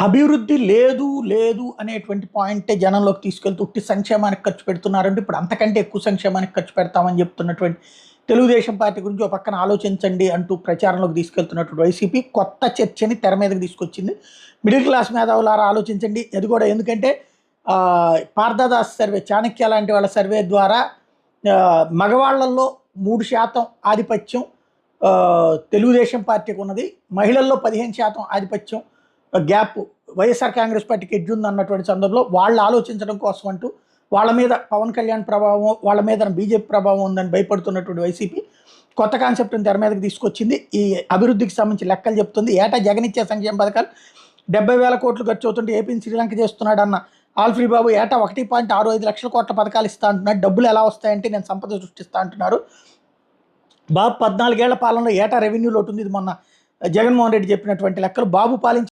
అభివృద్ధి లేదు, లేదు అనేటువంటి పాయింటే జనంలోకి తీసుకెళ్తూ ఉట్టి సంక్షేమానికి ఖర్చు పెడుతున్నారంటే ఇప్పుడు అంతకంటే ఎక్కువ సంక్షేమానికి ఖర్చు పెడతామని చెప్తున్నటువంటి తెలుగుదేశం పార్టీ గురించి ఒక పక్కన ఆలోచించండి అంటూ ప్రచారంలోకి తీసుకెళ్తున్నటువంటి వైసీపీ కొత్త చర్చని తెర మీదకి తీసుకొచ్చింది. మిడిల్ క్లాస్ మేధావులారా ఆలోచించండి. అది కూడా ఎందుకంటే పార్థదాస్ సర్వే, చాణక్య లాంటి వాళ్ళ సర్వే ద్వారా మగవాళ్లలో 3% ఆధిపత్యం తెలుగుదేశం పార్టీకి ఉన్నది, మహిళల్లో 15% ఆధిపత్యం గ్యాప్ వైఎస్ఆర్ కాంగ్రెస్ పార్టీకి ఎడ్జ్ ఉంది అన్నటువంటి సందర్భంలో వాళ్ళు ఆలోచించడం కోసం అంటూ వాళ్ళ మీద పవన్ కళ్యాణ్ ప్రభావం, వాళ్ళ మీద బీజేపీ ప్రభావం ఉందని భయపడుతున్నటువంటి వైసీపీ కొత్త కాన్సెప్ట్ని తెర మీదకి తీసుకొచ్చింది. ఈ అభివృద్ధికి సంబంధించి లెక్కలు చెప్తుంది. ఏటా జగన్ ఇచ్చే సంక్షేమ పథకాలు 70,000 కోట్లు ఖర్చు అవుతుంటే ఏపీని శ్రీలంక చేస్తున్నాడు అన్న ఆల్ఫ్రీ బాబు ఏటా 1.65 లక్షల కోట్ల పథకాలు ఇస్తా అంటున్నాడు. డబ్బులు ఎలా వస్తాయంటే నేను సంపద సృష్టిస్తా అంటున్నారు. బాబు 14 ఏళ్ల పాలనలో ఏటా రెవెన్యూ లోటు ఉంది. ఇది మొన్న జగన్మోహన్ రెడ్డి చెప్పినటువంటి లెక్కలు. బాబు పాలించి